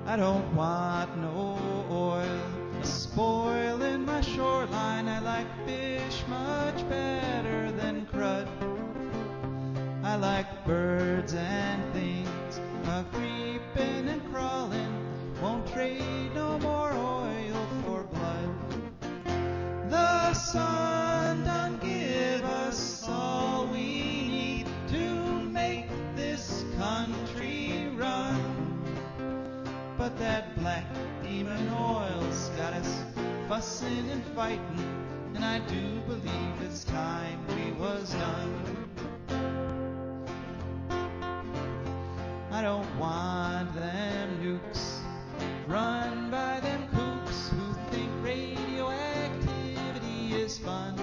I don't want no oil spoiling my shoreline. I like fish much better than crud. I like birds and things a-creeping and crawling. Won't trade no more oil for blood. The sun done give us all we need to make this country run. But that black demon oil's got us fussing and fighting, and I do believe it's time we was done. I don't want them nukes run by them kooks who think radioactivity is fun.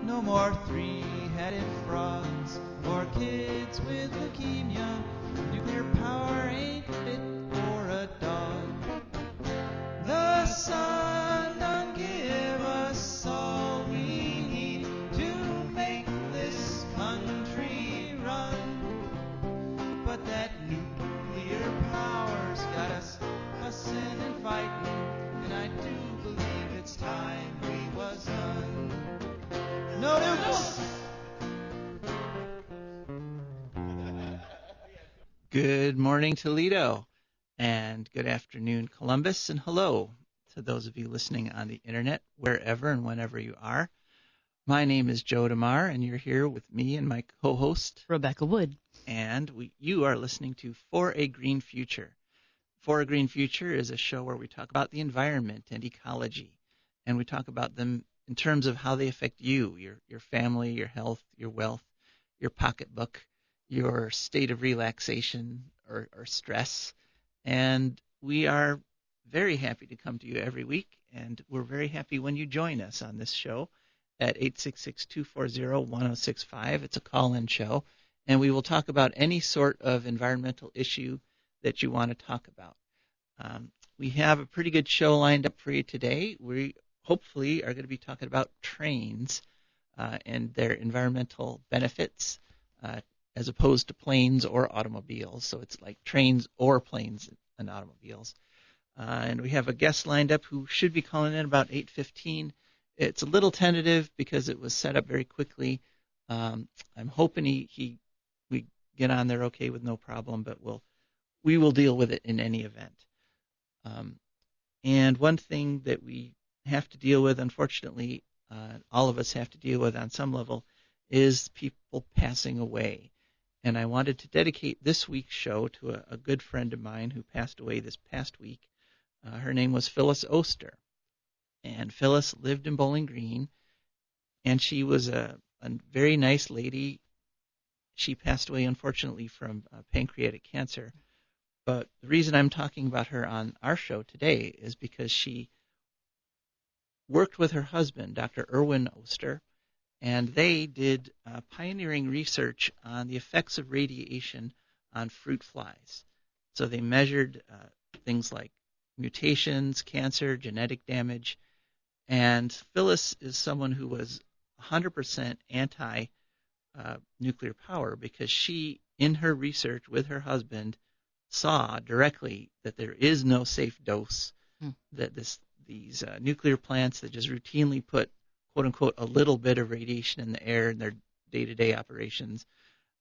No more three-headed frogs or kids with leukemia. Nuclear power ain't fit for a dog. The sun done give us all we need to make this country run. But that nuclear power's got us fussing and fighting, and I do believe it's time we was done. No nukes! Good morning, Toledo, and good afternoon, Columbus, and hello to those of you listening on the internet, wherever and whenever you are. My name is Joe DeMar, and you're here with me and my co-host, Rebecca Wood. And you are listening to For a Green Future. For a Green Future is a show where we talk about the environment and ecology, and we talk about them in terms of how they affect you, your family, your health, your wealth, your pocketbook, your state of relaxation or stress. And we are very happy to come to you every week, and we're very happy when you join us on this show at 866-240-1065. It's a call-in show, and we will talk about any sort of environmental issue that you want to talk about. We have a pretty good show lined up for you today. We hopefully are going to be talking about trains and their environmental benefits as opposed to planes or automobiles. So it's like trains or planes and automobiles. And we have a guest lined up who should be calling in about 8:15. It's a little tentative because it was set up very quickly. I'm hoping we get on there okay with no problem, but we will deal with it in any event. And one thing that we have to deal with, unfortunately, all of us have to deal with on some level, is people passing away. And I wanted to dedicate this week's show to a good friend of mine who passed away this past week. Her name was Phyllis Oster. And Phyllis lived in Bowling Green, and she was a very nice lady. She passed away, unfortunately, from pancreatic cancer. But the reason I'm talking about her on our show today is because she worked with her husband, Dr. Erwin Oster, and they did pioneering research on the effects of radiation on fruit flies. So they measured things like mutations, cancer, genetic damage. And Phyllis is someone who was 100% anti-nuclear power because she, in her research with her husband, saw directly that there is no safe dose, that these nuclear plants that just routinely put, quote unquote, a little bit of radiation in the air in their day-to-day operations,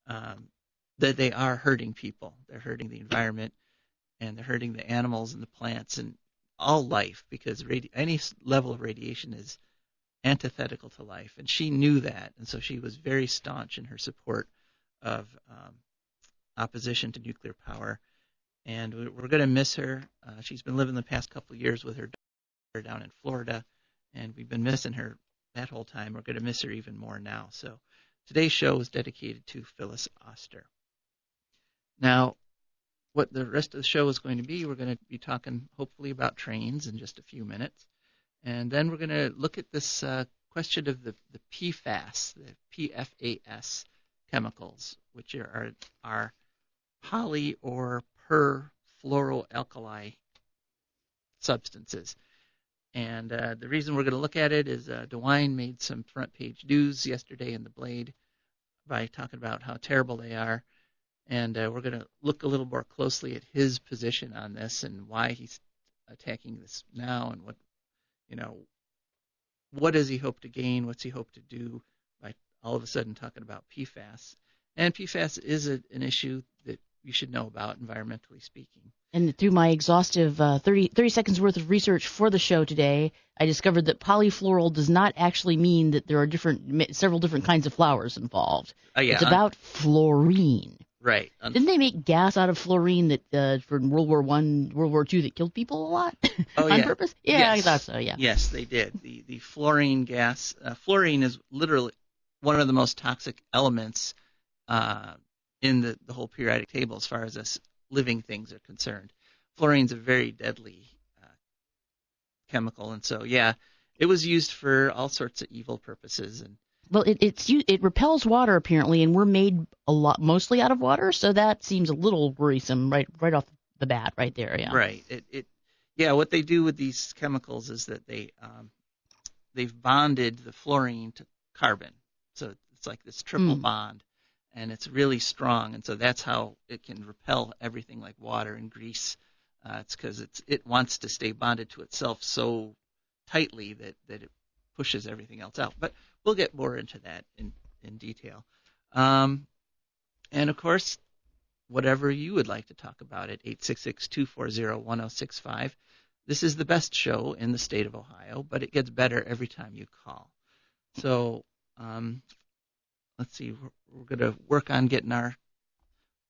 that they are hurting people. They're hurting the environment, and they're hurting the animals and the plants and all life, because any level of radiation is antithetical to life. And she knew that, and so she was very staunch in her support of opposition to nuclear power. And we're going to miss her. She's been living the past couple of years with her daughter down in Florida, and we've been missing her that whole time. We're going to miss her even more now. So today's show is dedicated to Phyllis Oster. Now, what the rest of the show is going to be, we're going to be talking hopefully about trains in just a few minutes. And then we're going to look at this question of the PFAS, the PFAS chemicals, which are poly or perfluoroalkyl substances. And the reason we're going to look at it is DeWine made some front page news yesterday in the Blade by talking about how terrible they are. And we're going to look a little more closely at his position on this and why he's attacking this now, and what does he hope to gain? What's he hope to do by all of a sudden talking about PFAS? And PFAS is an issue that you should know about, environmentally speaking. And through my exhaustive 30 seconds worth of research for the show today, I discovered that polyfluoral does not actually mean that there are several different kinds of flowers involved. Yeah, it's about fluorine. Right. Didn't they make gas out of fluorine that for World War I, World War II that killed people a lot on purpose? Yeah, yes. I thought so, yeah. Yes, they did. The fluorine gas, fluorine is literally one of the most toxic elements in the whole periodic table as far as us living things are concerned. Fluorine's a very deadly chemical, and so, yeah, it was used for all sorts of evil purposes. And well, it repels water apparently, and we're made mostly out of water, so that seems a little worrisome right off the bat, right there. Yeah. Right. What they do with these chemicals is that they've bonded the fluorine to carbon, so it's like this triple bond, and it's really strong, and so that's how it can repel everything like water and grease. It's because it wants to stay bonded to itself so tightly that it pushes everything else out. But we'll get more into that in detail. And of course, whatever you would like to talk about at 866-240-1065. This is the best show in the state of Ohio, but it gets better every time you call. So let's see, we're going to work on getting our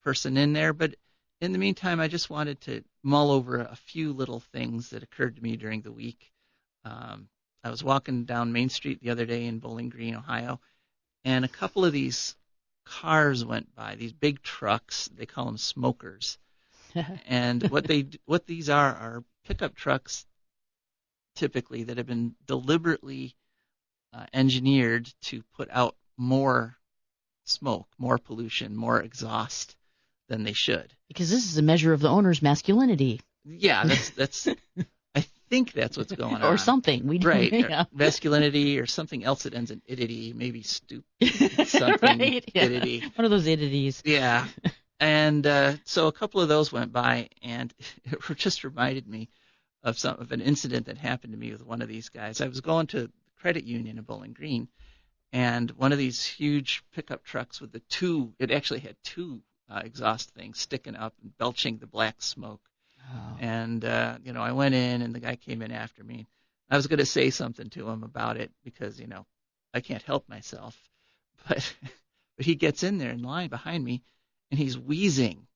person in there. But in the meantime, I just wanted to mull over a few little things that occurred to me during the week. I was walking down Main Street the other day in Bowling Green, Ohio, and a couple of these cars went by, these big trucks. They call them smokers. And what these are pickup trucks typically that have been deliberately engineered to put out more smoke, more pollution, more exhaust than they should. Because this is a measure of the owner's masculinity. Yeah, that's I think that's what's going on. Or something. We don't, right. Yeah. Masculinity or something else that ends in idity, maybe stupid something. Right, yeah. Idity. One of those idities. Yeah. And so a couple of those went by, and it just reminded me of an incident that happened to me with one of these guys. I was going to the credit union in Bowling Green, and one of these huge pickup trucks with it actually had two exhaust things sticking up and belching the black smoke. Oh. And, I went in, and the guy came in after me. I was going to say something to him about it because, I can't help myself. But he gets in there in line behind me, and he's wheezing.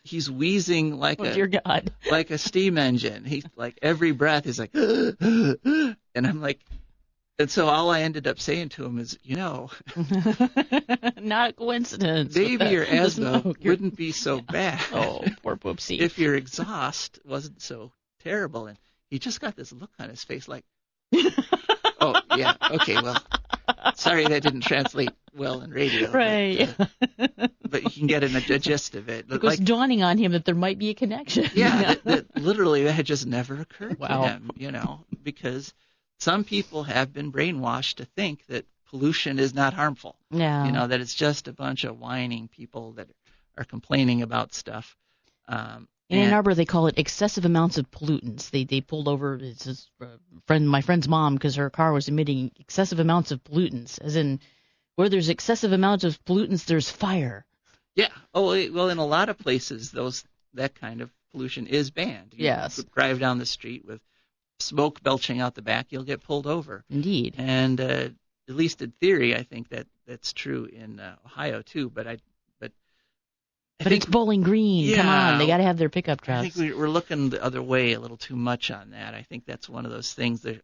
He's wheezing like dear God. like a steam engine. He's like every breath is like, and I'm like, and so all I ended up saying to him is, not a coincidence. Maybe your asthma wouldn't be so bad. Oh, poor Poopsie. If your exhaust wasn't so terrible. And he just got this look on his face like, oh, yeah, okay, well, sorry that didn't translate well in radio. Right. But you can get a gist of it. It was dawning on him that there might be a connection. Yeah, that literally that had just never occurred to Wow. him, because some people have been brainwashed to think that pollution is not harmful. Yeah. That it's just a bunch of whining people that are complaining about stuff. In Ann Arbor, they call it excessive amounts of pollutants. They pulled over my friend's mom because her car was emitting excessive amounts of pollutants, as in where there's excessive amounts of pollutants, there's fire. Yeah. Oh, well, in a lot of places, that kind of pollution is banned. Yes. You drive down the street with smoke belching out the back, you'll get pulled over. Indeed. And at least in theory, I think that's true in Ohio too. But it's Bowling Green. Yeah, come on, they got to have their pickup trucks. I think we're looking the other way a little too much on that. I think that's one of those things that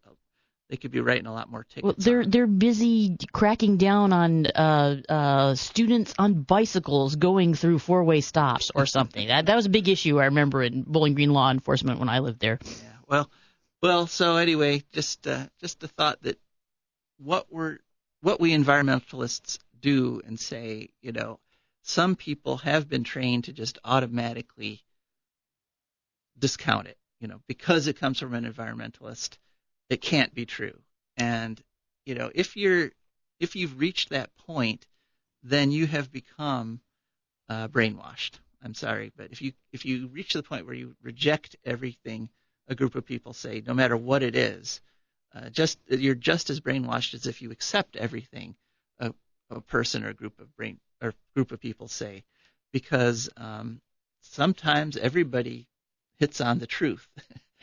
they could be writing a lot more tickets. Well, they're busy cracking down on students on bicycles going through four-way stops or something. that was a big issue I remember in Bowling Green law enforcement when I lived there. Yeah. Well. So anyway, just a thought that what we environmentalists do and say, some people have been trained to just automatically discount it, because it comes from an environmentalist. It can't be true. And, if you've reached that point, then you have become brainwashed. I'm sorry, but if you reach the point where you reject everything a group of people say, no matter what it is, you're just as brainwashed as if you accept everything a person or a group of people say, because sometimes everybody hits on the truth.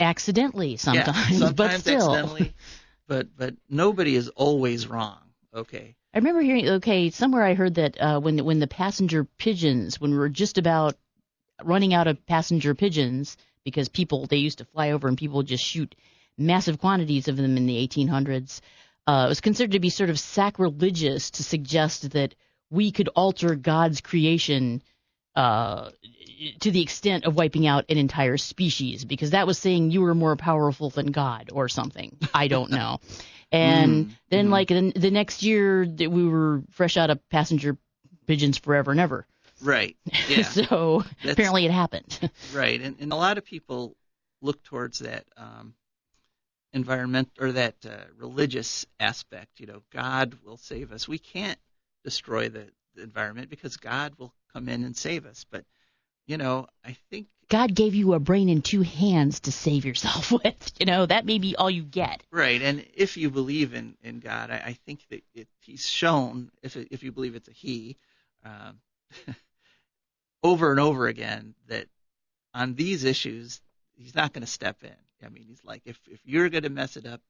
Accidentally, sometimes, yeah, sometimes but still. accidentally, but nobody is always wrong. Okay. I remember hearing, somewhere I heard that when the passenger pigeons, when we were just about running out of passenger pigeons, because they used to fly over and people would just shoot massive quantities of them in the 1800s, it was considered to be sort of sacrilegious to suggest that we could alter God's creation to the extent of wiping out an entire species, because that was saying you were more powerful than God or something. I don't know. And then, like, the next year, we were fresh out of passenger pigeons forever and ever. Right. Yeah. So apparently it happened. Right. And a lot of people look towards that environment or that religious aspect. God will save us. We can't destroy the environment because God will come in and save us. But, I think God gave you a brain and two hands to save yourself with. That may be all you get. Right. And if you believe in God, I think that he's shown, if you believe it's a he, over and over again, that on these issues, he's not going to step in. I mean, he's like, if you're going to mess it up,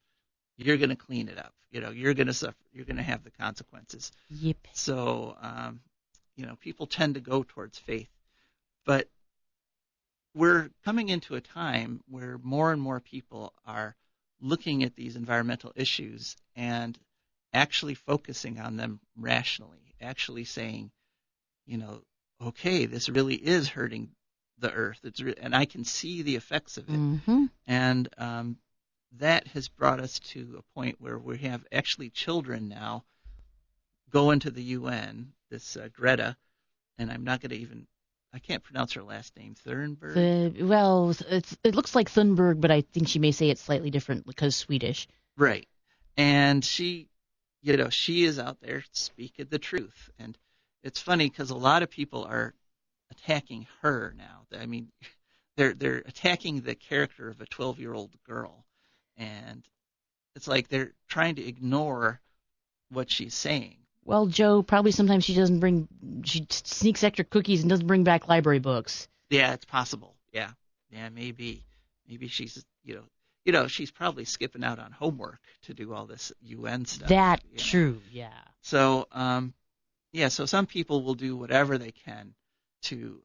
you're going to clean it up. You're going to suffer. You're going to have the consequences. Yep. So, people tend to go towards faith. But we're coming into a time where more and more people are looking at these environmental issues and actually focusing on them rationally, actually saying, okay, this really is hurting the earth. And I can see the effects of it. Mm-hmm. And that has brought us to a point where we have actually children now go into the UN, this Greta, and I'm not going to I can't pronounce her last name, Thunberg? It looks like Thunberg, but I think she may say it slightly different because Swedish. Right. And she is out there speaking the truth. And it's funny because a lot of people are attacking her now. I mean, they're attacking the character of a 12-year-old girl. And it's like they're trying to ignore what she's saying. Well, Joe, probably sometimes she sneaks extra cookies and doesn't bring back library books. Yeah, it's possible. Yeah, maybe she's, she's probably skipping out on homework to do all this UN stuff. True, yeah. So, so some people will do whatever they can to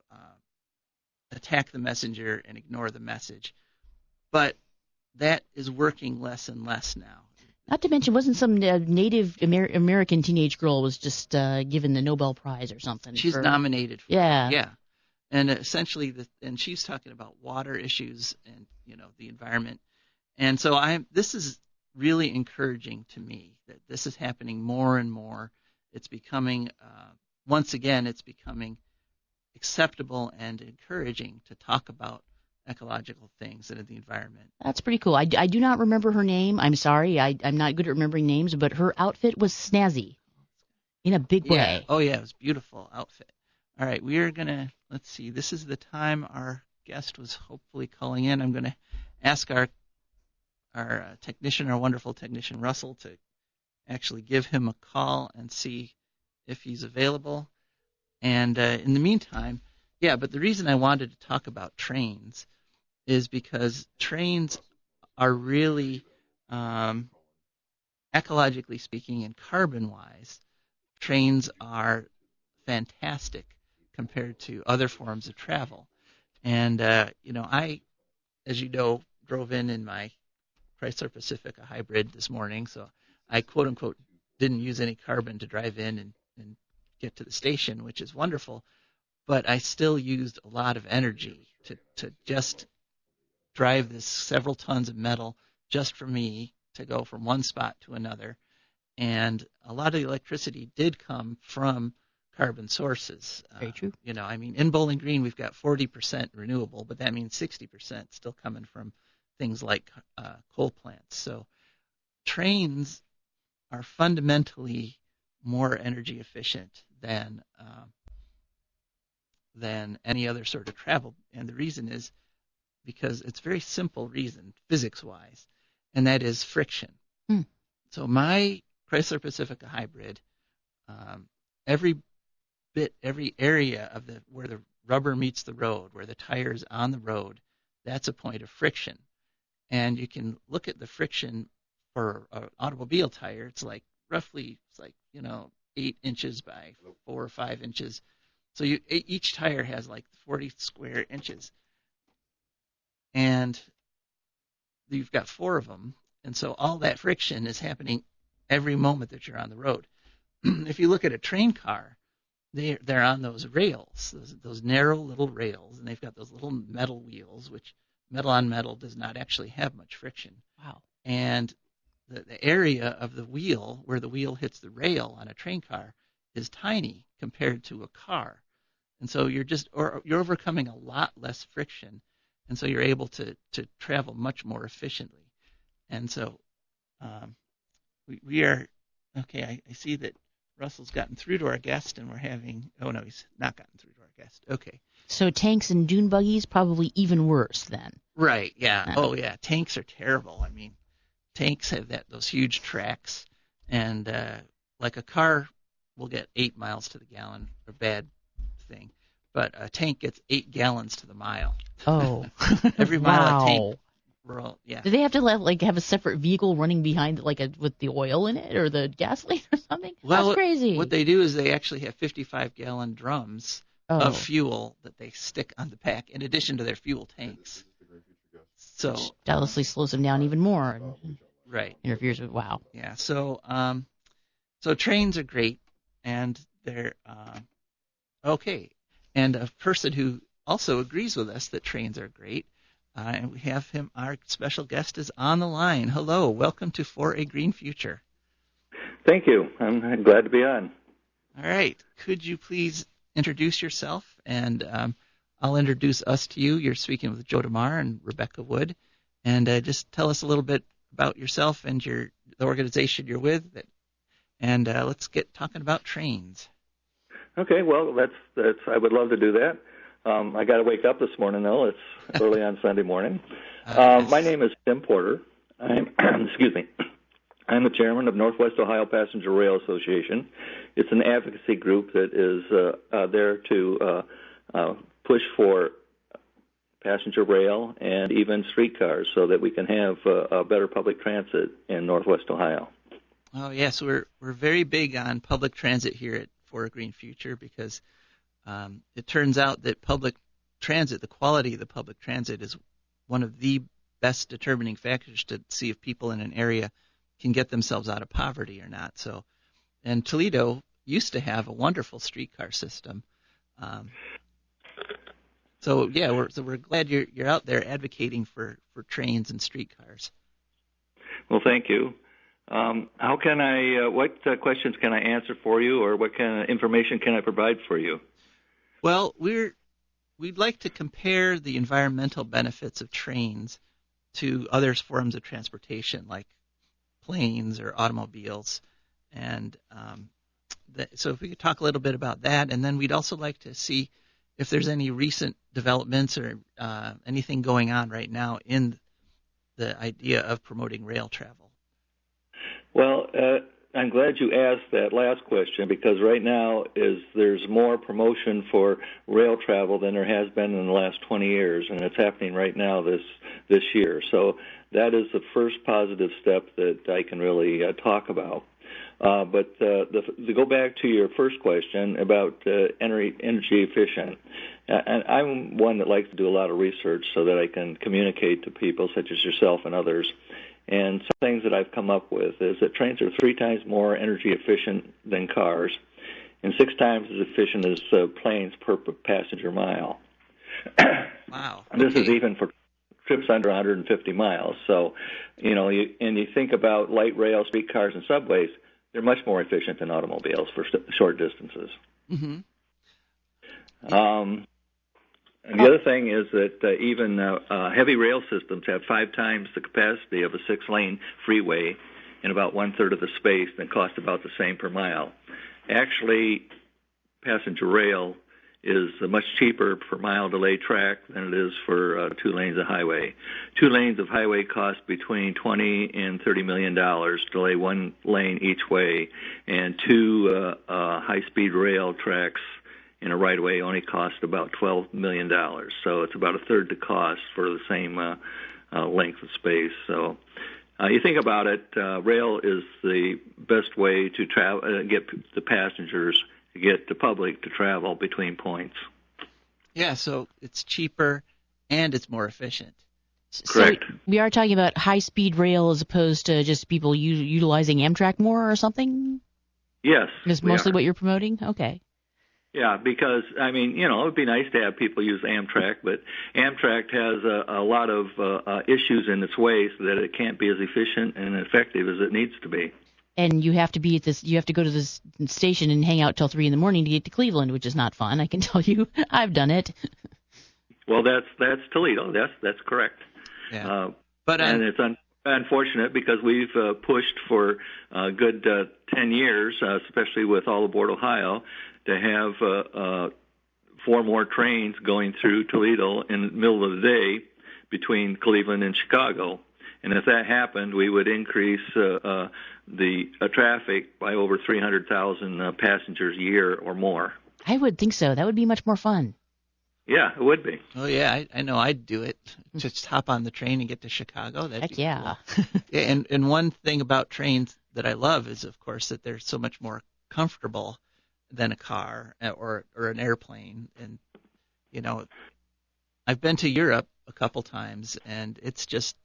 attack the messenger and ignore the message. But that is working less and less now. Not to mention, wasn't some Native American teenage girl was just given the Nobel Prize or something? She's nominated for it. Yeah. And essentially, and she's talking about water issues and, the environment. And so this is really encouraging to me that this is happening more and more. It's becoming, once again, it's becoming acceptable and encouraging to talk about ecological things and the environment. That's pretty cool. I do not remember her name. I'm sorry. I'm not good at remembering names, but her outfit was snazzy in a big way. Oh, yeah. It was a beautiful outfit. All right. We are going to, let's see. This is the time our guest was hopefully calling in. I'm going to ask our technician, our wonderful technician, Russell, to actually give him a call and see if he's available. And in the meantime, but the reason I wanted to talk about trains is because trains are really, ecologically speaking and carbon-wise, trains are fantastic compared to other forms of travel. And, I, as you know, drove in my Chrysler Pacifica hybrid this morning, so I, quote-unquote, didn't use any carbon to drive in and get to the station, which is wonderful. But I still used a lot of energy to just drive this several tons of metal just for me to go from one spot to another. And a lot of the electricity did come from carbon sources. Very true. In Bowling Green, we've got 40% renewable, but that means 60% still coming from things like coal plants. So trains are fundamentally more energy efficient than than any other sort of travel. And the reason is because it's a very simple reason, physics-wise, and that is friction. So my Chrysler Pacifica hybrid, every area of where the rubber meets the road, where the tire is on the road, that's a point of friction. And you can look at the friction for an automobile tire. It's like roughly, 8 inches by 4 or 5 inches. So each tire has like 40 square inches. And you've got 4 of them. And so all that friction is happening every moment that you're on the road. If you look at a train car, they're on those rails, those narrow little rails, and they've got those little metal wheels, which metal on metal does not actually have much friction. Wow. And the area of the wheel, where the wheel hits the rail on a train car, is tiny compared to a car. And so you're overcoming a lot less friction, and so you're able to travel much more efficiently. And so we are, okay, I see that Russell's gotten through to our guest, and we're having, oh no, he's not gotten through to our guest. Okay. So tanks and dune buggies, probably even worse then. Right, yeah. Oh, yeah, tanks are terrible. I mean, tanks have those huge tracks, and like a car will get 8 miles to the gallon, a bad thing, but a tank gets 8 gallons to the mile. Oh. Every mile wow. a tank. Yeah. Do they have to have a separate vehicle running behind it, with the oil in it or the gasoline or something? Well, that's crazy. What they do is they actually have 55-gallon drums of fuel that they stick on the back in addition to their fuel tanks. So which doubtlessly slows them down even more. And right. Interferes with, wow. Yeah. So trains are great, and they're okay. And a person who also agrees with us that trains are great. And we have him, our special guest is on the line. Hello, welcome to For a Green Future. Thank you. I'm glad to be on. All right. Could you please introduce yourself? And I'll introduce us to you. You're speaking with Joe DeMar and Rebecca Wood. And just tell us a little bit about yourself and the organization you're with. And let's get talking about trains. Okay, well, that's I would love to do that. I got to wake up this morning, though. It's early on Sunday morning. My name is Tim Porter. Excuse me. I'm the chairman of Northwest Ohio Passenger Rail Association. It's an advocacy group that is there to push for passenger rail and even streetcars so that we can have a better public transit in Northwest Ohio. Oh, yes. We're very big on public transit here at For a Green Future because it turns out that public transit, the quality of the public transit, is one of the best determining factors to see if people in an area can get themselves out of poverty or not. So, and Toledo used to have a wonderful streetcar system. We're glad you're out there advocating for trains and streetcars. Well, thank you. How can what questions can I answer for you, or what kind of information can I provide for you? Well, we'd like to compare the environmental benefits of trains to other forms of transportation like planes or automobiles. And so if we could talk a little bit about that, and then we'd also like to see if there's any recent developments or anything going on right now in the idea of promoting rail travel. Well, I'm glad you asked that last question because right now there's more promotion for rail travel than there has been in the last 20 years, and it's happening right now this year. So that is the first positive step that I can really talk about. But to go back to your first question about energy efficient, and I'm one that likes to do a lot of research so that I can communicate to people such as yourself and others. And some things that I've come up with is that trains are 3 times more energy efficient than cars and 6 times as efficient as planes per passenger mile. Wow. And this is even for trips under 150 miles. So, you think about light rail, streetcars, and subways, they're much more efficient than automobiles for short distances. Mm-hmm. And the other thing is that even heavy rail systems have 5 times the capacity of a 6-lane freeway and about 1/3 of the space and cost about the same per mile. Actually, passenger rail is much cheaper per mile to lay track than it is for 2 lanes of highway. 2 lanes of highway cost between $20 and $30 million to lay 1 lane each way, and 2 high-speed rail tracks in a right-of-way only cost about $12 million. So it's about a third the cost for the same length of space. So you think about it, rail is the best way to travel, get the passengers, to get the public to travel between points. Yeah, so it's cheaper and it's more efficient. Correct. So we are talking about high-speed rail as opposed to just people utilizing Amtrak more or something? Yes. Is mostly what you're promoting? Okay. Yeah, because, I mean, it would be nice to have people use Amtrak, but Amtrak has a lot of issues in its way so that it can't be as efficient and effective as it needs to be. And you have to be at this. You have to go to this station and hang out till 3 a.m. to get to Cleveland, which is not fun. I can tell you, I've done it. Well, that's Toledo. That's correct. Yeah. And it's unfortunate because we've pushed for a good 10 years, especially with All Aboard Ohio, to have 4 more trains going through Toledo in the middle of the day between Cleveland and Chicago. And if that happened, we would increase the traffic by over 300,000 passengers a year or more. I would think so. That would be much more fun. Yeah, it would be. Oh, yeah, I know I'd do it. Just hop on the train and get to Chicago. That'd Heck be yeah. Cool. Yeah, and one thing about trains that I love is, of course, that they're so much more comfortable than a car or an airplane. And, I've been to Europe a couple times, and it's just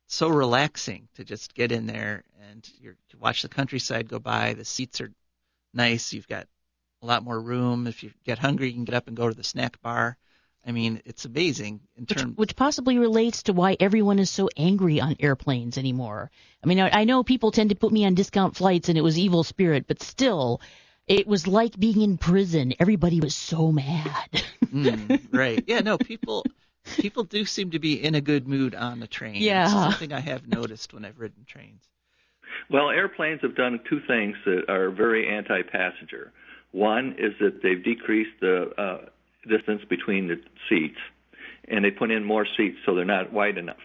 so relaxing to just get in there and you watch the countryside go by. The seats are nice. You've got a lot more room. If you get hungry, you can get up and go to the snack bar. I mean, it's amazing in terms. Which possibly relates to why everyone is so angry on airplanes anymore. I mean, I know people tend to put me on discount flights and it was evil spirit, but still, it was like being in prison. Everybody was so mad. Right. Yeah, no, people do seem to be in a good mood on the train. Yeah. It's something I have noticed when I've ridden trains. Well, airplanes have done 2 things that are very anti-passenger. One is that they've decreased the distance between the seats, and they put in more seats so they're not wide enough.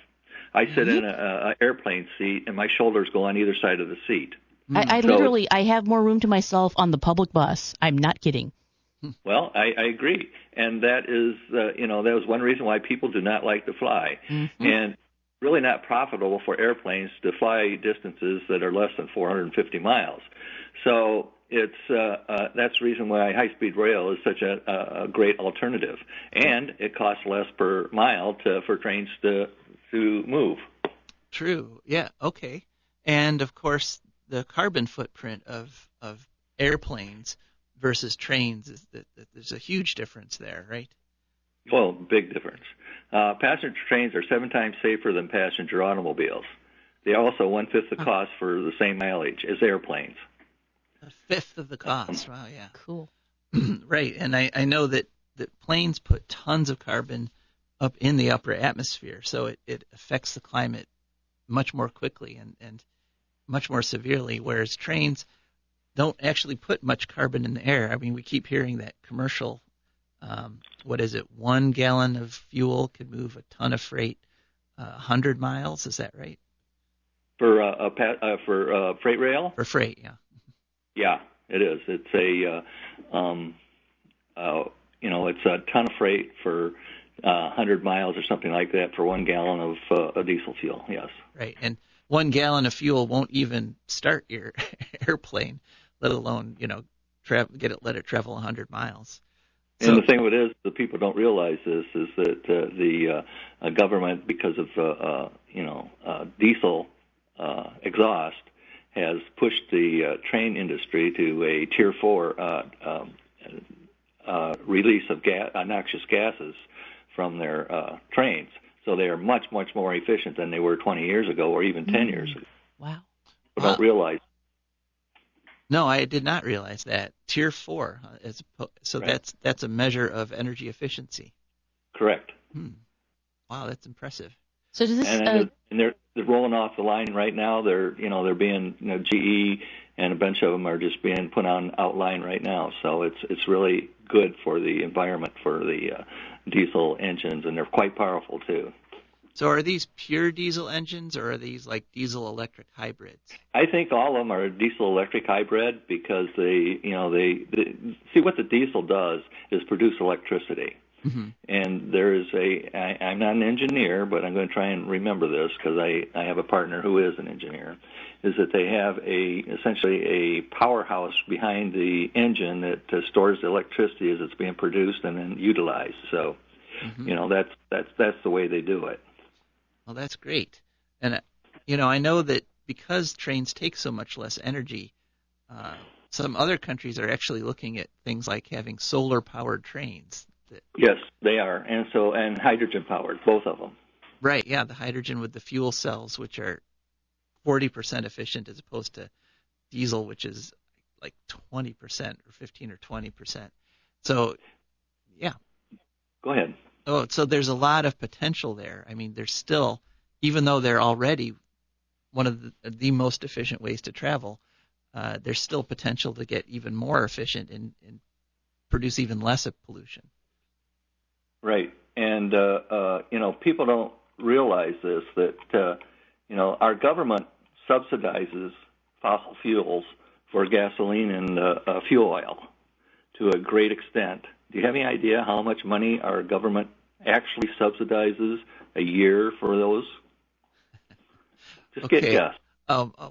I sit in an airplane seat, and my shoulders go on either side of the seat. I have more room to myself on the public bus. I'm not kidding. Well, I agree, and that is, that was one reason why people do not like to fly, and really not profitable for airplanes to fly distances that are less than 450 miles. So it's that's the reason why high-speed rail is such a great alternative, and it costs less per mile for trains to move. True. Yeah. Okay. And of course, the carbon footprint of airplanes versus trains is that there's a huge difference there, right? Well, big difference. Passenger trains are 7 times safer than passenger automobiles. They are also 1/5 the cost for the same mileage as airplanes. 1/5 of the cost. Wow, yeah. Cool. Right, and I know that planes put tons of carbon up in the upper atmosphere, so it affects the climate much more quickly and much more severely, whereas trains don't actually put much carbon in the air. I mean, we keep hearing that commercial, 1 gallon of fuel could move a ton of freight 100 miles, is that right? For freight rail? For freight, yeah. Yeah, it is. It's it's a ton of freight for 100 miles or something like that for 1 gallon of diesel fuel. Yes. Right, and 1 gallon of fuel won't even start your airplane, let alone let it travel 100 miles. And the thing of it is, the people don't realize this is that the government, because of diesel exhaust, has pushed the train industry to a Tier 4 release of noxious gases from their trains. So they are much, much more efficient than they were 20 years ago or even 10 years ago. Wow. People don't realize. No, I did not realize that. Tier 4, Right. That's a measure of energy efficiency. Correct. Wow, that's impressive. So does this? And they're rolling off the line right now. They're being GE and a bunch of them are just being put on outline right now. So it's really good for the environment for the diesel engines, and they're quite powerful too. So are these pure diesel engines, or are these like diesel-electric hybrids? I think all of them are diesel-electric hybrid because they see what the diesel does is produce electricity. Mm-hmm. And I'm not an engineer, but I'm going to try and remember this because I have a partner who is an engineer, is that they have essentially a powerhouse behind the engine that stores the electricity as it's being produced and then utilized. So, mm-hmm. That's the way they do it. Well, that's great. And, I know that because trains take so much less energy, some other countries are actually looking at things like having solar-powered trains. Yes, they are, and hydrogen-powered, both of them. Right, yeah, the hydrogen with the fuel cells, which are 40% efficient as opposed to diesel, which is like 20% or 15 or 20%. So, yeah. Go ahead. Oh, so there's a lot of potential there. I mean, there's still, even though they're already one of the most efficient ways to travel, there's still potential to get even more efficient and produce even less of pollution. Right. And, people don't realize this, that, our government subsidizes fossil fuels for gasoline and fuel oil to a great extent. Do you have any idea how much money our government actually subsidizes a year for those? Just get a guess.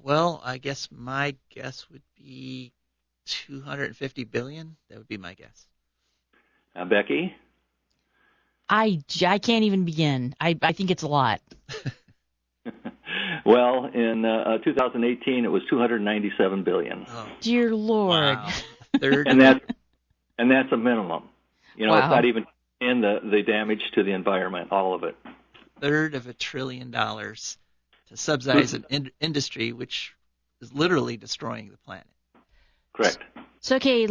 Well, I guess my guess would be $250 billion. That would be my guess. Becky? I can't even begin. I think it's a lot. Well, in 2018, it was $297 billion. Oh. Dear Lord. Wow. Third. And that's a minimum. Wow. It's not even in the damage to the environment, all of it. $1/3 of $1 trillion to subsidize an industry which is literally destroying the planet. Correct. So, okay,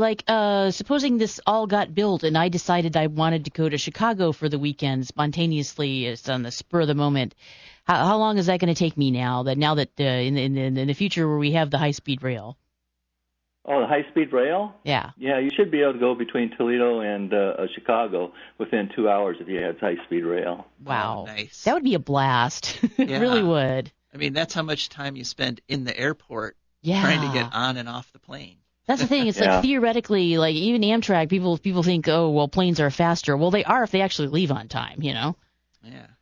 supposing this all got built and I decided I wanted to go to Chicago for the weekend spontaneously, it's on the spur of the moment, how long is that going to take me now that in the future where we have the high-speed rail? Oh, the high-speed rail? Yeah. Yeah, you should be able to go between Toledo and Chicago within 2 hours if you had high-speed rail. Wow. Oh, nice. That would be a blast. It really would. I mean, that's how much time you spend in the airport Yeah. trying to get on and off the plane. That's the thing. It's like theoretically, like even Amtrak, people think, oh, well, planes are faster. Well, they are if they actually leave on time, Yeah.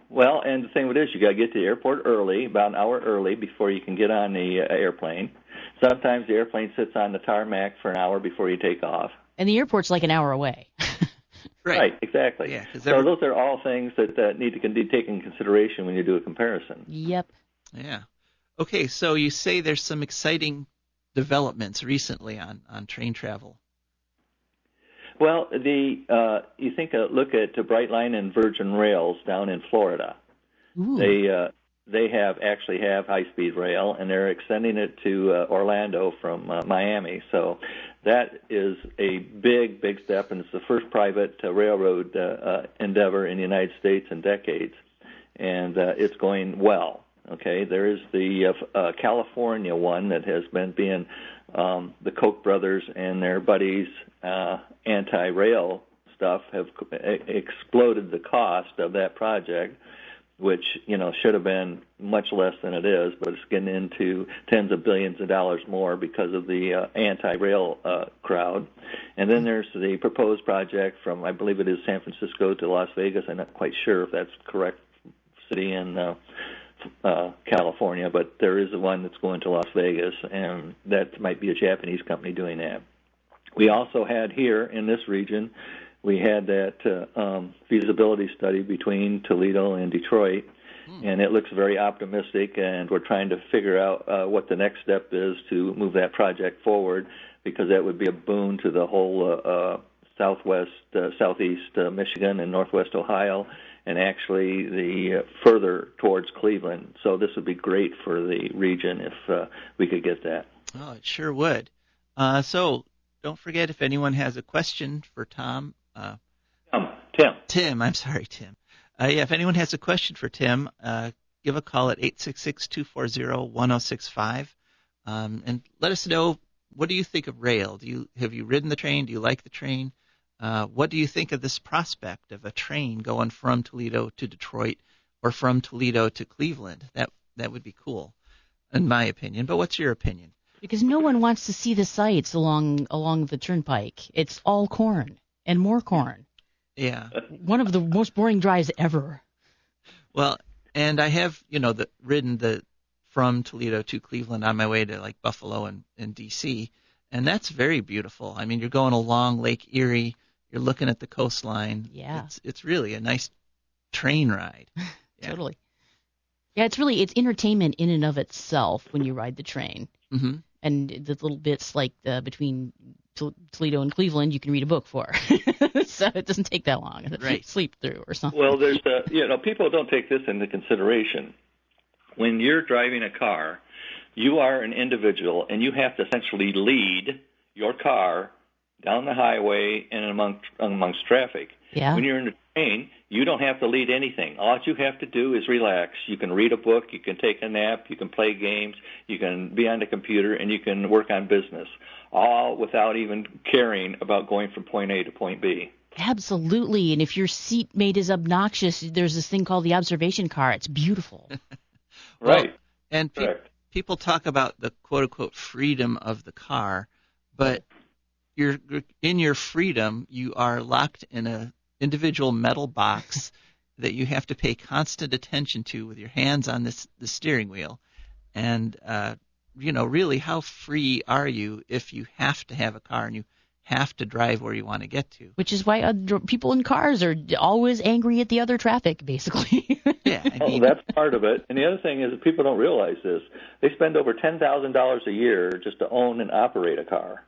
Well, and the thing with this, you got to get to the airport early, about an hour early before you can get on the airplane. Sometimes the airplane sits on the tarmac for an hour before you take off. And the airport's like an hour away. Right, exactly. Yeah, so those are all things that need to be taken into consideration when you do a comparison. Yep. Yeah. Okay, so you say there's some exciting developments recently on train travel. Well, you look at Brightline and Virgin Rails down in Florida. Ooh. They actually have high-speed rail, and they're extending it to Orlando from Miami. So that is a big, big step, and it's the first private railroad endeavor in the United States in decades, and it's going well. Okay, there is the California one that has been being the Koch brothers and their buddies' anti-rail stuff have exploded the cost of that project, which should have been much less than it is, but it's getting into tens of billions of dollars more because of the anti-rail crowd. And then there's the proposed project from, I believe it is San Francisco to Las Vegas. I'm not quite sure if that's correct city in California, but there is one that's going to Las Vegas, and that might be a Japanese company doing that. We also had here in this region, we had that feasibility study between Toledo and Detroit, and it looks very optimistic, and we're trying to figure out what the next step is to move that project forward, because that would be a boon to the whole southeast Michigan and northwest Ohio, and actually the further towards Cleveland. So this would be great for the region if we could get that. Oh, it sure would. So don't forget, if anyone has a question for Tom. Tim, I'm sorry, Tim. If anyone has a question for Tim, give a call at 866-240-1065. And let us know, what do you think of rail? Have you ridden the train? Do you like the train? What do you think of this prospect of a train going from Toledo to Detroit or from Toledo to Cleveland? That would be cool, in my opinion. But what's your opinion? Because no one wants to see the sights along the turnpike. It's all corn and more corn. Yeah. One of the most boring drives ever. Well, and I have, ridden from Toledo to Cleveland on my way to like Buffalo and D.C., and that's very beautiful. I mean, you're going along Lake Erie, you're looking at the coastline. Yeah. It's really a nice train ride. Yeah. Totally. Yeah, it's entertainment in and of itself when you ride the train. Mm-hmm. And the little bits like between Toledo and Cleveland, you can read a book for. So it doesn't take that long. Right. Sleep through or something. Well, there's people don't take this into consideration. When you're driving a car, you are an individual, and you have to essentially lead your car down the highway and amongst traffic. Yeah. When you're in a train, you don't have to lead anything. All you have to do is relax. You can read a book, you can take a nap, you can play games, you can be on the computer, and you can work on business, all without even caring about going from point A to point B. Absolutely. And if your seatmate is obnoxious, there's this thing called the observation car. It's beautiful. Right. Well, and people talk about the quote-unquote freedom of the car, but in your freedom, you are locked in a individual metal box that you have to pay constant attention to with your hands on the steering wheel. And, really, how free are you if you have to have a car and you have to drive where you want to get to? Which is why people in cars are always angry at the other traffic, basically. Yeah, that's part of it. And the other thing is that people don't realize this. They spend over $10,000 a year just to own and operate a car.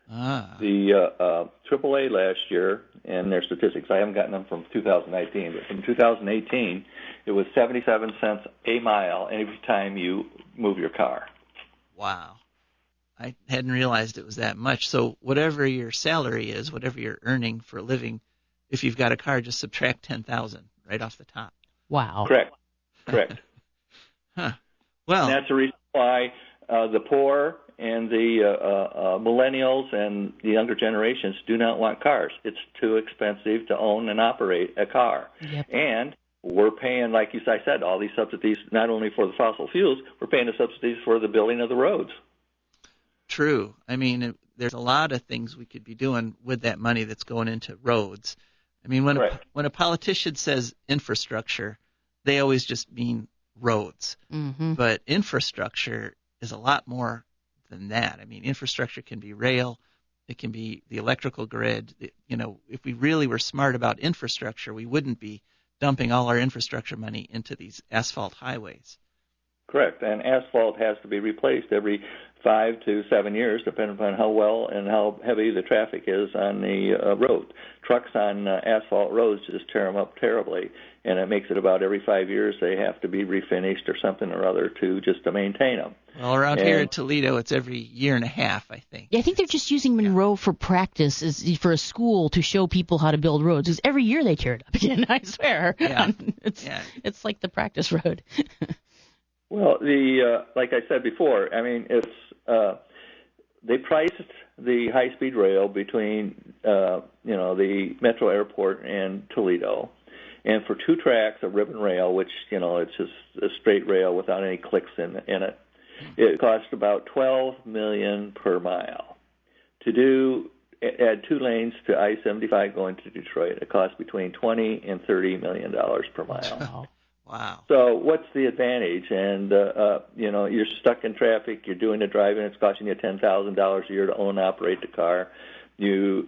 The AAA last year, and their statistics, I haven't gotten them from 2019, but from 2018, it was 77 cents a mile every time you move your car. Wow. I hadn't realized it was that much. So whatever your salary is, whatever you're earning for a living, if you've got a car, just subtract 10,000 right off the top. Wow. Correct. Huh. Well, and that's the reason why the poor and the millennials and the younger generations do not want cars. It's too expensive to own and operate a car. Yep. And we're paying, like I said, all these subsidies not only for the fossil fuels, we're paying the subsidies for the building of the roads. True. I mean, there's a lot of things we could be doing with that money that's going into roads. I mean, when a politician says infrastructure, they always just mean roads. Mm-hmm. But infrastructure is a lot more than that. I mean, infrastructure can be rail. It can be the electrical grid. If we really were smart about infrastructure, we wouldn't be dumping all our infrastructure money into these asphalt highways. Correct. And asphalt has to be replaced every 5 to 7 years, depending upon how well and how heavy the traffic is on the road. Trucks on asphalt roads just tear them up terribly, and it makes it about every 5 years they have to be refinished or something or other to maintain them. Well, around here in Toledo, it's every year and a half, I think. Yeah, I think they're just using Monroe for practice, for a school to show people how to build roads. Because every year they tear it up again, I swear. Yeah. It's like the practice road. Well, like I said before, I mean, it's they priced the high-speed rail between the Metro Airport and Toledo, and for 2 tracks of ribbon rail, which it's just a straight rail without any clicks in it. It cost about $12 million per mile. To add 2 lanes to I-75 going to Detroit, it costs between $20 and $30 million per mile. Wow. So what's the advantage? And, you're stuck in traffic, you're doing the driving, it's costing you $10,000 a year to own and operate the car. You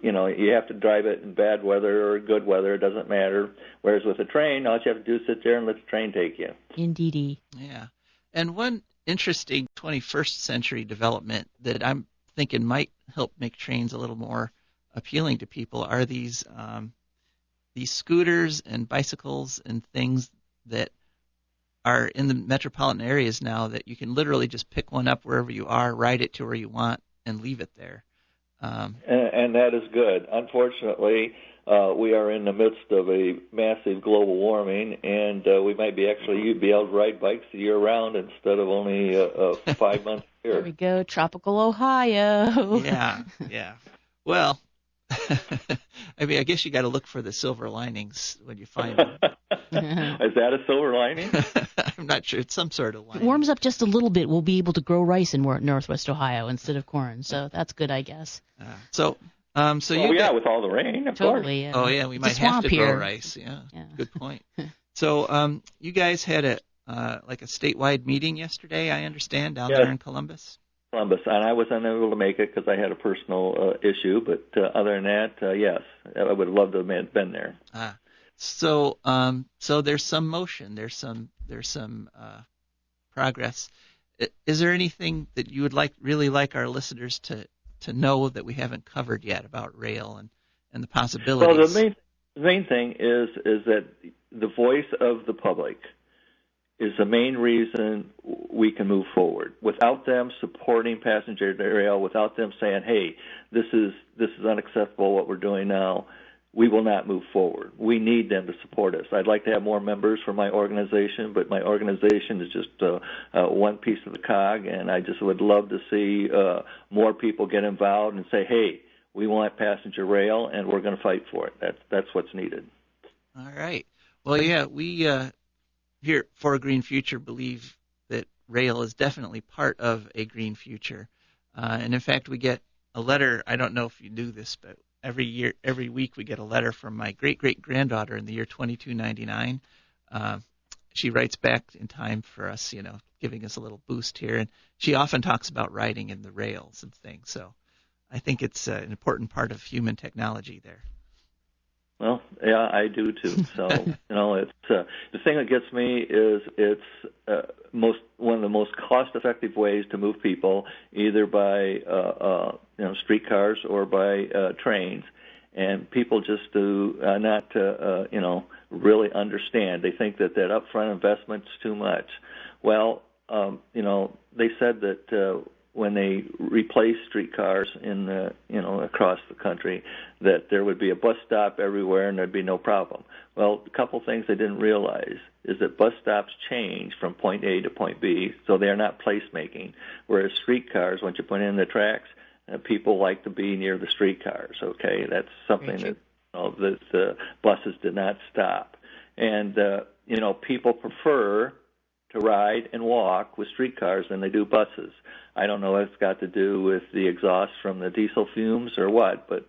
have to drive it in bad weather or good weather, it doesn't matter. Whereas with a train, all you have to do is sit there and let the train take you. Indeedy. Yeah. And one interesting 21st century development that I'm thinking might help make trains a little more appealing to people are these scooters and bicycles and things that are in the metropolitan areas now that you can literally just pick one up wherever you are, ride it to where you want, and leave it there. And that is good. Unfortunately, we are in the midst of a massive global warming, and we might be able to ride bikes year-round instead of only 5 months There we go, tropical Ohio. Yeah. Well, I mean, I guess you got to look for the silver linings when you find them. Is that a silver lining? I'm not sure. It's some sort of If lining. it warms up just a little bit, we'll be able to grow rice in Northwest Ohio instead of corn. So that's good, I guess. With all the rain, of totally. course. Yeah. Oh yeah, we It's might a have swamp to grow here. rice. Yeah. Yeah. Good point. So you guys had a statewide meeting yesterday, I understand, down there in Columbus. Columbus, and I was unable to make it because I had a personal issue. But other than that, yes, I would love to have been there. So there's some motion. There's some progress. Is there anything that you would really like our listeners to know that we haven't covered yet about rail and the possibilities? Well, the main thing is that the voice of the public is the main reason we can move forward. Without them supporting passenger rail, without them saying, "Hey, this is unacceptable what we're doing now," we will not move forward. We need them to support us. I'd like to have more members for my organization, but my organization is just one piece of the cog, and I just would love to see more people get involved and say, "Hey, we want passenger rail, and we're going to fight for it." That's what's needed. All right. Well, yeah, we here for a Green Future believe that rail is definitely part of a green future, and in fact, we get a letter. I don't know if you knew this, but every week we get a letter from my great-great-granddaughter in the year 2299. She writes back in time for us, giving us a little boost here, and she often talks about riding in the rails and things. So I think it's an important part of human technology there. Well, yeah, I do too. So it's the thing that gets me is it's one of the most cost-effective ways to move people, either by streetcars or by trains, and people just do not really understand. They think that upfront investment's too much. Well, they said that when they replaced streetcars across the country, that there would be a bus stop everywhere and there'd be no problem. Well, a couple things they didn't realize is that bus stops change from point A to point B, so they are not placemaking. Whereas streetcars, once you put in the tracks, people like to be near the streetcars. Okay, that's something that the buses did not stop, and people prefer to ride and walk with streetcars than they do buses. I don't know if it's got to do with the exhaust from the diesel fumes or what, but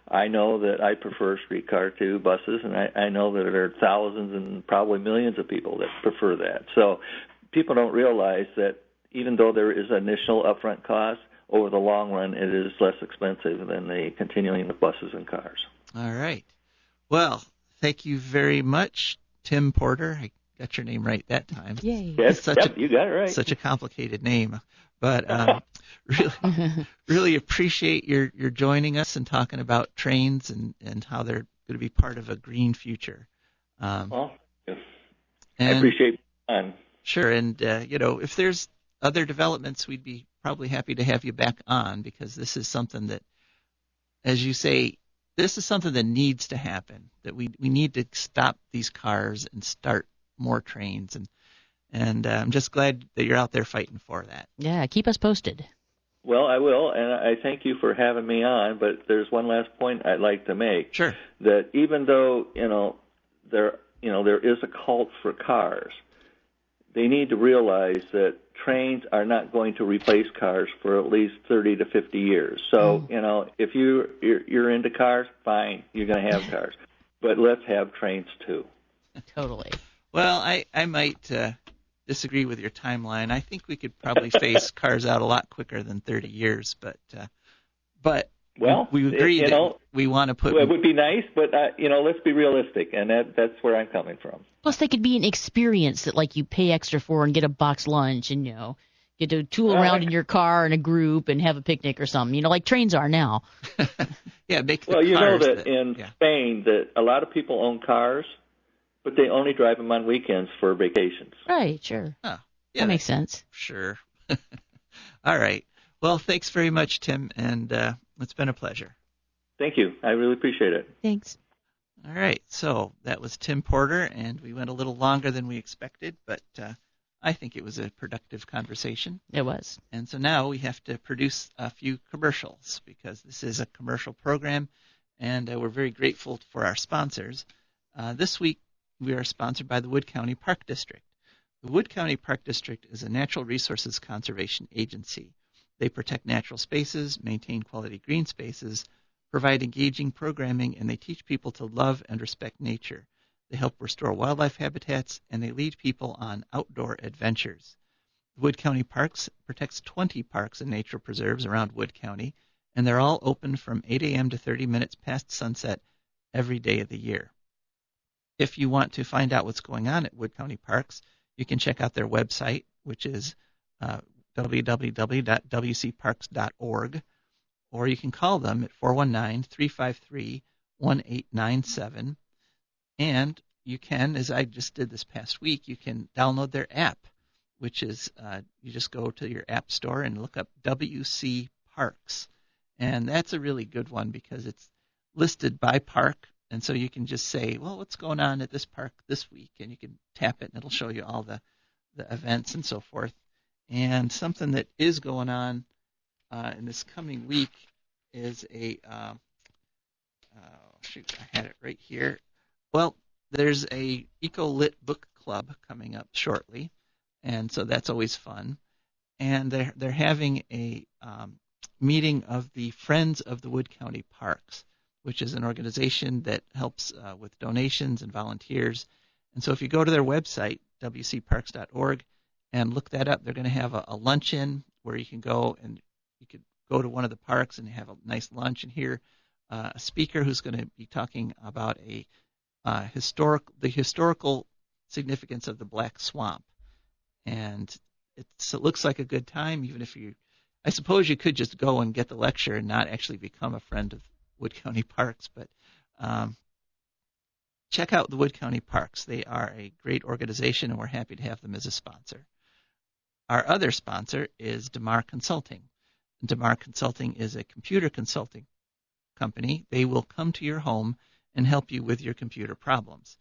I know that I prefer streetcar to buses, and I know that there are thousands and probably millions of people that prefer that. So people don't realize that even though there is initial upfront cost, over the long run it is less expensive than the continuing with buses and cars. All right. Well, thank you very much, Tim Porter. I got your name right that time. Yay. Yes, you got it right. Such a complicated name. But really appreciate your joining us and talking about trains and how they're going to be part of a green future. I appreciate it. Sure, and if there's other developments, we'd be probably happy to have you back on, because this is something that, as you say, this is something that needs to happen. That we need to stop these cars and start more trains, and I'm just glad that you're out there fighting for that. Yeah, keep us posted. Well, I will, and I thank you for having me on, but there's one last point I'd like to make. Sure. That even though, there is a cult for cars, they need to realize that trains are not going to replace cars for at least 30 to 50 years. So, if you're into cars, fine, you're going to have cars. But let's have trains too. Totally. Well, I might disagree with your timeline. I think we could probably phase cars out a lot quicker than 30 years, but we agree that we want to put. Well, it would be nice, but let's be realistic, and that's where I'm coming from. Plus, they could be an experience that you pay extra for and get a box lunch and get to tool around in your car in a group and have a picnic or something. Like trains are now. Yeah, make the well, you know cars that in Spain that a lot of people own cars, but they only drive them on weekends for vacations. Right, sure. Oh, yeah, that makes sense. Sure. All right. Well, thanks very much, Tim, and it's been a pleasure. Thank you. I really appreciate it. Thanks. All right. So that was Tim Porter, and we went a little longer than we expected, but I think it was a productive conversation. It was. And so now we have to produce a few commercials because this is a commercial program, and we're very grateful for our sponsors. This week we are sponsored by the Wood County Park District. The Wood County Park District is a natural resources conservation agency. They protect natural spaces, maintain quality green spaces, provide engaging programming, and they teach people to love and respect nature. They help restore wildlife habitats, and they lead people on outdoor adventures. Wood County Parks protects 20 parks and nature preserves around Wood County, and they're all open from 8 a.m. to 30 minutes past sunset every day of the year. If you want to find out what's going on at Wood County Parks, you can check out their website, which is www.wcparks.org, or you can call them at 419-353-1897. And you can, as I just did this past week, you can download their app, which is you just go to your app store and look up WC Parks. And that's a really good one because it's listed by park. And so you can just say, well, what's going on at this park this week? And you can tap it and it'll show you all the events and so forth. And something that is going on in this coming week is I had it right here. Well, there's a Eco-Lit book club coming up shortly, and so that's always fun. And they're having a meeting of the Friends of the Wood County Parks, which is an organization that helps with donations and volunteers. And so if you go to their website, wcparks.org, and look that up, they're going to have a luncheon where you can go and you could go to one of the parks and have a nice lunch and hear a speaker who's going to be talking about the historical significance of the Black Swamp. And it looks like a good time, even if I suppose you could just go and get the lecture and not actually become a friend of Wood County Parks, but check out the Wood County Parks. They are a great organization, and we're happy to have them as a sponsor. Our other sponsor is DeMar Consulting. DeMar Consulting is a computer consulting company. They will come to your home and help you with your computer problems.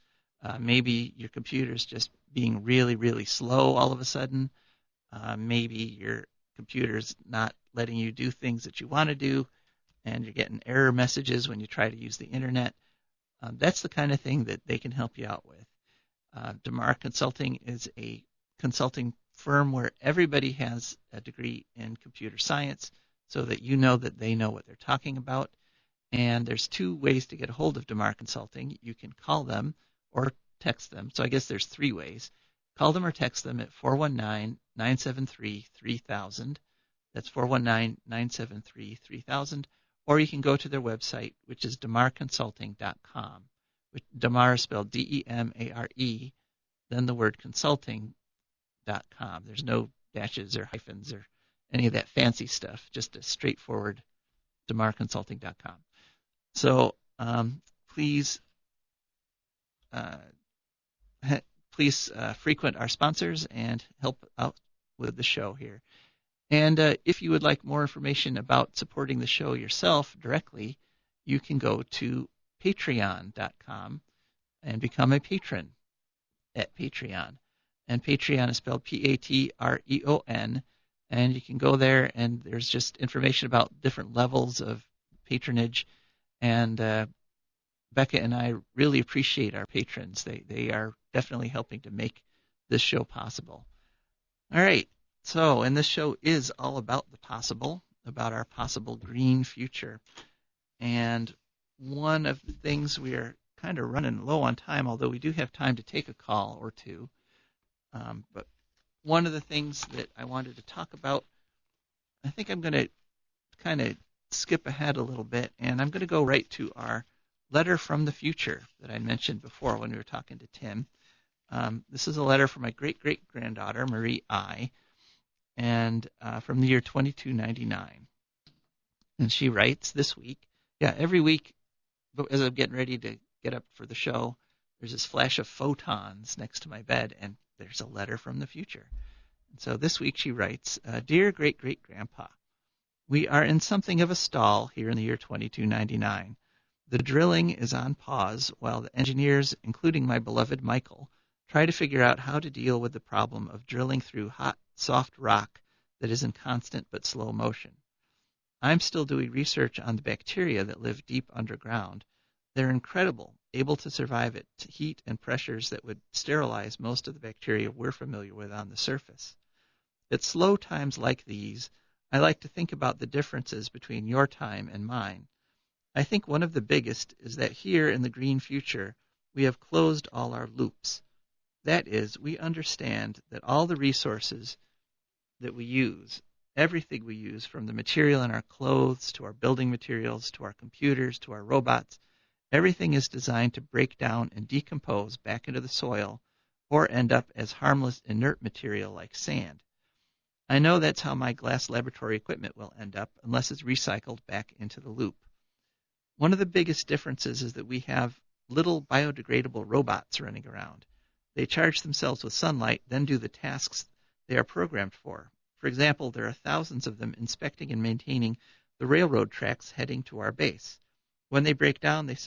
Maybe your computer's just being really, really slow all of a sudden. Maybe your computer's not letting you do things that you want to do, and you're getting error messages when you try to use the internet. That's the kind of thing that they can help you out with. DeMar Consulting is a consulting firm where everybody has a degree in computer science so that you know that they know what they're talking about. And there's two ways to get a hold of DeMar Consulting. You can call them or text them. So I guess there's three ways. Call them or text them at 419-973-3000. That's 419-973-3000. Or you can go to their website, which is demarconsulting.com. DeMar is spelled D-E-M-A-R-E, then the word consulting.com. There's no dashes or hyphens or any of that fancy stuff, just a straightforward demarconsulting.com. So please frequent our sponsors and help out with the show here. And if you would like more information about supporting the show yourself directly, you can go to patreon.com and become a patron at Patreon. And Patreon is spelled P-A-T-R-E-O-N. And you can go there, and there's just information about different levels of patronage. And Becca and I really appreciate our patrons. They are definitely helping to make this show possible. All right. So, and this show is all about the possible, about our possible green future. And one of the things we are kind of running low on time, although we do have time to take a call or two. But one of the things that I wanted to talk about, I think I'm going to kind of skip ahead a little bit, and I'm going to go right to our letter from the future that I mentioned before when we were talking to Tim. This is a letter from my great-great-granddaughter, Marie I., and from the year 2299. And she writes this week, every week as I'm getting ready to get up for the show, there's this flash of photons next to my bed, and there's a letter from the future. And so this week she writes, Dear Great-Great-Grandpa, we are in something of a stall here in the year 2299. The drilling is on pause while the engineers, including my beloved Michael, Try to figure out how to deal with the problem of drilling through hot, soft rock that is in constant but slow motion. I'm still doing research on the bacteria that live deep underground. They're incredible, able to survive at heat and pressures that would sterilize most of the bacteria we're familiar with on the surface. At slow times like these, I like to think about the differences between your time and mine. I think one of the biggest is that here in the green future, we have closed all our loops. That is, we understand that all the resources that we use, everything we use, from the material in our clothes to our building materials to our computers to our robots, everything is designed to break down and decompose back into the soil or end up as harmless inert material like sand. I know that's how my glass laboratory equipment will end up unless it's recycled back into the loop. One of the biggest differences is that we have little biodegradable robots running around. They charge themselves with sunlight, then do the tasks they are programmed for. For example, there are thousands of them inspecting and maintaining the railroad tracks heading to our base. When they break down, they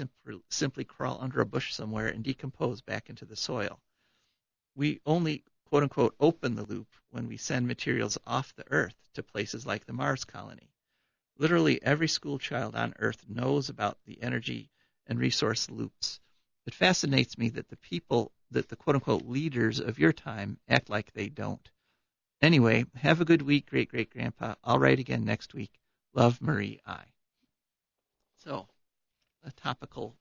simply crawl under a bush somewhere and decompose back into the soil. We only, quote-unquote, open the loop when we send materials off the Earth to places like the Mars colony. Literally every school child on Earth knows about the energy and resource loops. It fascinates me that the quote-unquote leaders of your time act like they don't. Anyway, have a good week, great-great-grandpa. I'll write again next week. Love, Marie I. So, a topical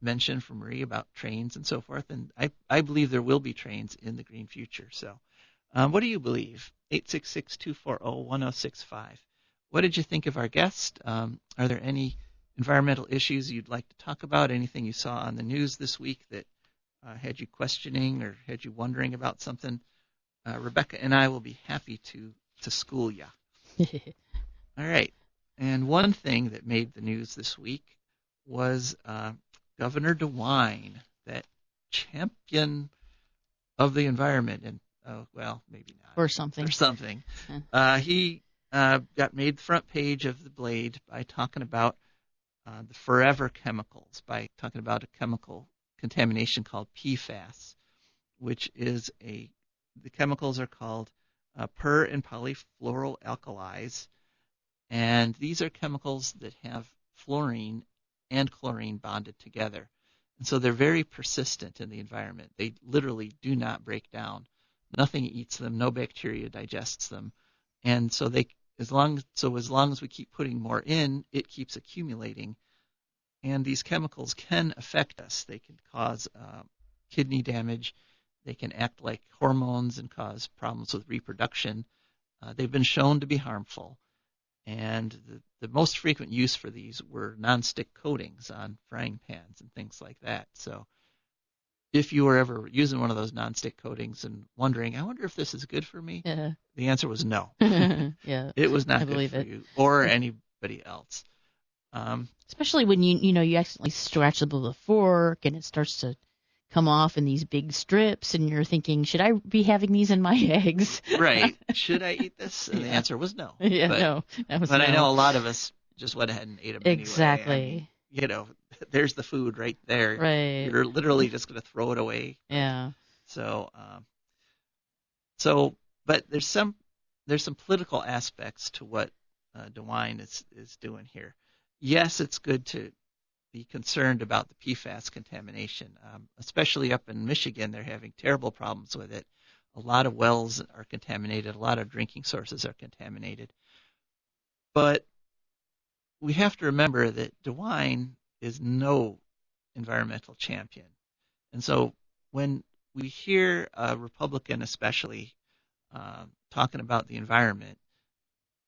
mention from Marie about trains and so forth, and I believe there will be trains in the green future. So, what do you believe? 866-240-1065. What did you think of our guest? Are there any environmental issues you'd like to talk about? Anything you saw on the news this week that had you questioning or had you wondering about something? Rebecca and I will be happy to school you. All right. And one thing that made the news this week was Governor DeWine, that champion of the environment, and well, maybe not. Or something. He got made the front page of the Blade by talking about the forever chemicals, by talking about a chemical contamination called PFAS, which is the chemicals are called per- and polyfluoroalkyls, and these are chemicals that have fluorine and chlorine bonded together. And so they're very persistent in the environment. They literally do not break down. Nothing eats them. No bacteria digests them. And so as long as we keep putting more in, it keeps accumulating. And these chemicals can affect us. They can cause kidney damage. They can act like hormones and cause problems with reproduction. They've been shown to be harmful. And the most frequent use for these were nonstick coatings on frying pans and things like that. So if you were ever using one of those nonstick coatings and wondering, I wonder if this is good for me, the answer was no. Yeah, it was not good for you or anybody else. Especially when you accidentally scratch the fork and it starts to come off in these big strips, and you're thinking, should I be having these in my eggs? Right. Should I eat this? And the answer was no. Yeah, no. But I know a lot of us just went ahead and ate them exactly. Anyway. I mean, there's the food right there. Right. You're literally just going to throw it away. Yeah. So, but there's some political aspects to what DeWine is doing here. Yes, it's good to be concerned about the PFAS contamination, especially up in Michigan. They're having terrible problems with it. A lot of wells are contaminated. A lot of drinking sources are contaminated. But we have to remember that DeWine is no environmental champion. And so when we hear a Republican especially talking about the environment,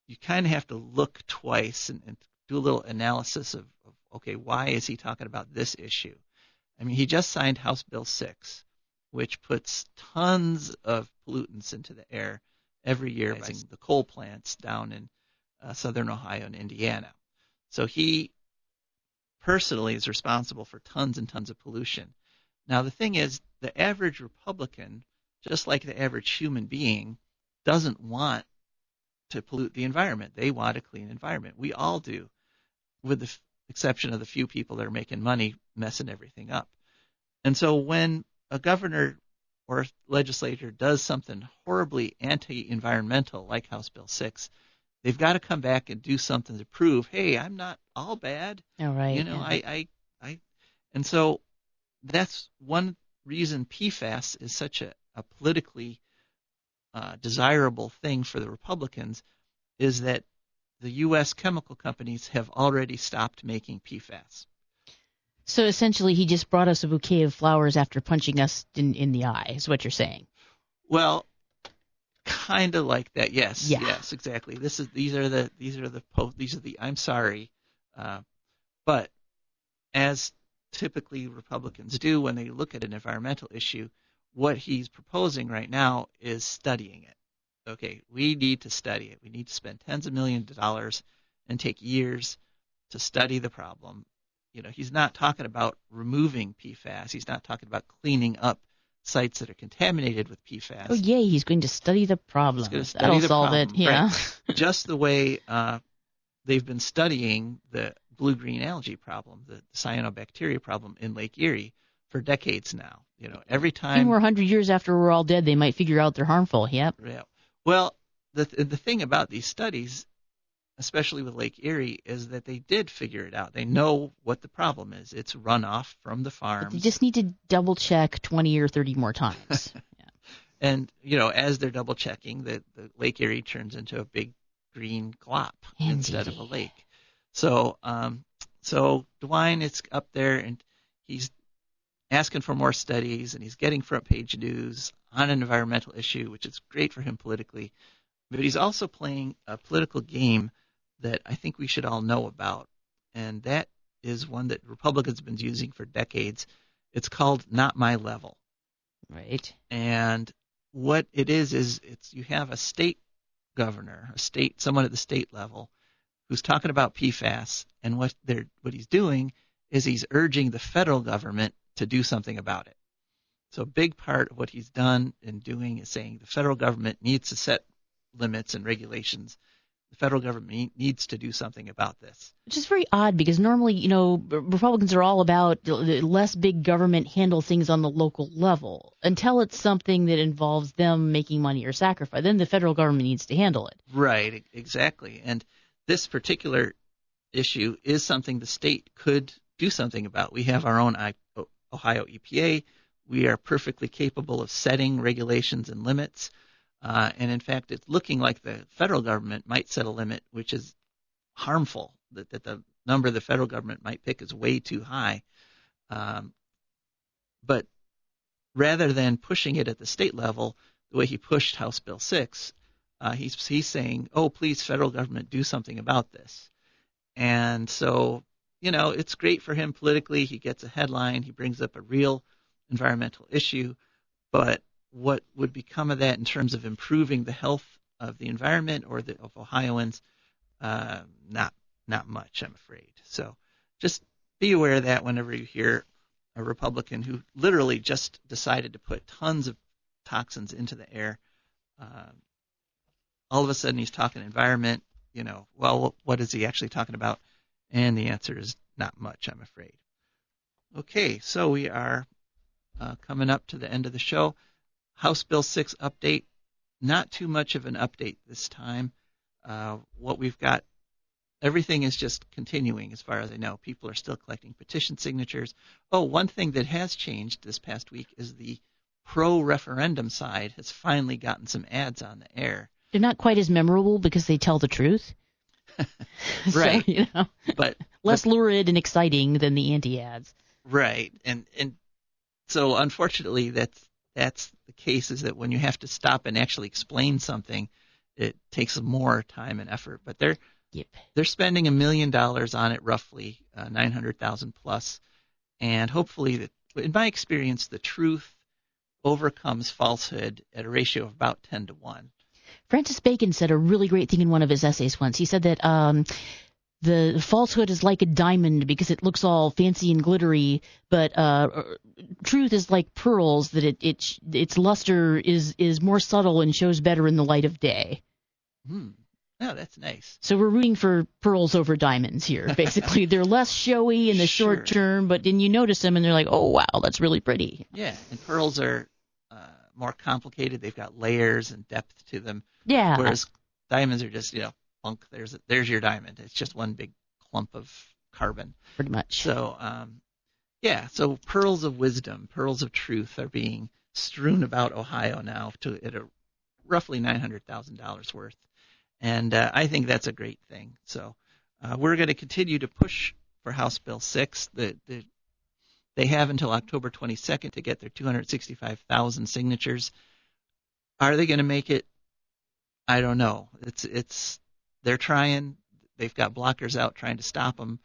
you kind of have to look twice and do a little analysis of, okay, why is he talking about this issue? I mean, he just signed House Bill 6, which puts tons of pollutants into the air every year by the coal plants down in southern Ohio and Indiana. So he personally is responsible for tons and tons of pollution. Now, the thing is, the average Republican, just like the average human being, doesn't want to pollute the environment. They want a clean environment. We all do, with the exception of the few people that are making money messing everything up. And so when a governor or legislator does something horribly anti-environmental like House Bill 6, they've got to come back and do something to prove, hey, I'm not all bad. All right. You know, I and so that's one reason PFAS is such a politically desirable thing for the Republicans, is that the U.S. chemical companies have already stopped making PFAS. So essentially, he just brought us a bouquet of flowers after punching us in the eye, is what you're saying. Well, kind of like that. Yes. Yeah. Yes, exactly. These are the I'm sorry, but as typically Republicans do when they look at an environmental issue, what he's proposing right now is studying it. Okay, we need to study it. We need to spend tens of millions of dollars and take years to study the problem. You know, he's not talking about removing PFAS. He's not talking about cleaning up sites that are contaminated with PFAS. Oh, yay, he's going to study the problem. He's going to study That'll the solve problem. it, yeah. Right. Just the way they've been studying the blue-green algae problem, the cyanobacteria problem in Lake Erie for decades now. You know, every time. And we're 100 years after we're all dead, they might figure out they're harmful. Yep. Yeah. Well, the thing about these studies, especially with Lake Erie, is that they did figure it out. They know what the problem is. It's runoff from the farms. But they just need to double check 20 or 30 more times. Yeah. And, you know, as they're double checking, the Lake Erie turns into a big green glop instead of a lake. So DeWine is up there, and he's asking for more studies, and he's getting front page news on an environmental issue, which is great for him politically. But he's also playing a political game that I think we should all know about, and that is one that Republicans have been using for decades. It's called Not My Level. Right. And what it is you have a state governor, someone at the state level, who's talking about PFAS, and what he's doing is he's urging the federal government to do something about it. So a big part of what he's done and doing is saying the federal government needs to set limits and regulations. The federal government needs to do something about this. Which is very odd, because normally, you know, Republicans are all about less big government, handle things on the local level until it's something that involves them making money or sacrifice. Then the federal government needs to handle it. Right, exactly. And this particular issue is something the state could do something about. We have our own Ohio EPA. We are perfectly capable of setting regulations and limits. And in fact, it's looking like the federal government might set a limit which is harmful, that the number the federal government might pick is way too high. But rather than pushing it at the state level, the way he pushed House Bill 6, he's saying, oh, please, federal government, do something about this. And so, you know, it's great for him politically. He gets a headline. He brings up a real environmental issue. But what would become of that in terms of improving the health of the environment or of Ohioans? Not much, I'm afraid. So just be aware of that whenever you hear a Republican who literally just decided to put tons of toxins into the air. All of a sudden he's talking environment. You know, well, what is he actually talking about? And the answer is not much, I'm afraid. Okay, so we are coming up to the end of the show. House Bill 6 update, not too much of an update this time. What we've got, everything is just continuing as far as I know. People are still collecting petition signatures. Oh, one thing that has changed this past week is the pro-referendum side has finally gotten some ads on the air. They're not quite as memorable because they tell the truth. Right. So, you know, but less lurid and exciting than the anti-ads. Right. And so unfortunately that's the case, is that when you have to stop and actually explain something, it takes more time and effort. But they're spending $1 million on it, roughly $900,000 plus, and hopefully, in my experience, the truth overcomes falsehood at a ratio of about 10 to 1. Francis Bacon said a really great thing in one of his essays once. He said that the falsehood is like a diamond because it looks all fancy and glittery, but truth is like pearls, that its luster is more subtle and shows better in the light of day. Oh, that's nice. So we're rooting for pearls over diamonds here. Basically, they're less showy in the short term, but then you notice them and they're like, oh, wow, that's really pretty. Yeah, and pearls are more complicated. They've got layers and depth to them. Yeah. Whereas diamonds are just, bunk. There's your diamond. It's just one big clump of carbon. Pretty much. So, so pearls of wisdom, pearls of truth are being strewn about Ohio now at a roughly $900,000 worth. And I think that's a great thing. So we're going to continue to push for House Bill 6. They have until October 22nd to get their 265,000 signatures. Are they going to make it? I don't know. They're trying. They've got blockers out trying to stop them.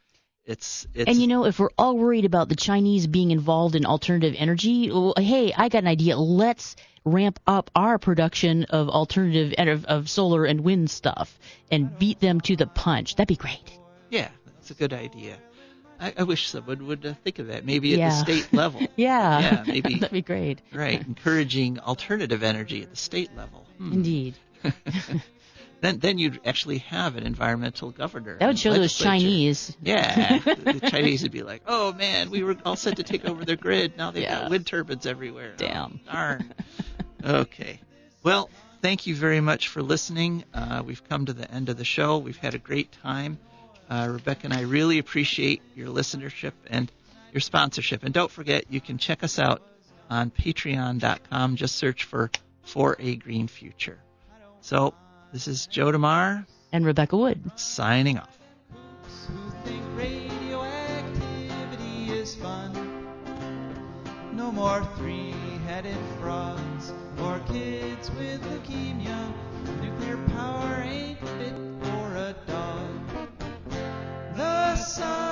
And if we're all worried about the Chinese being involved in alternative energy, hey, I got an idea. Let's ramp up our production of alternative of solar and wind stuff and beat them to the punch. That'd be great. Yeah, that's a good idea. I wish someone would think of that. Maybe at the state level. Yeah, maybe that'd be great. Right, encouraging alternative energy at the state level. Indeed. Then you'd actually have an environmental governor. That would show those Chinese. Yeah, the Chinese would be like, oh man, we were all set to take over their grid. Now they've got wind turbines everywhere. Damn. Oh, darn. Okay. Well, thank you very much for listening. We've come to the end of the show. We've had a great time. Rebecca and I really appreciate your listenership and your sponsorship. And don't forget, you can check us out on patreon.com. Just search for a Green Future. So this is Joe DeMar and Rebecca Wood signing off. Who think radioactivity is fun? No more three-headed frogs or kids with leukemia. Nuclear power ain't fit for a dog. The sun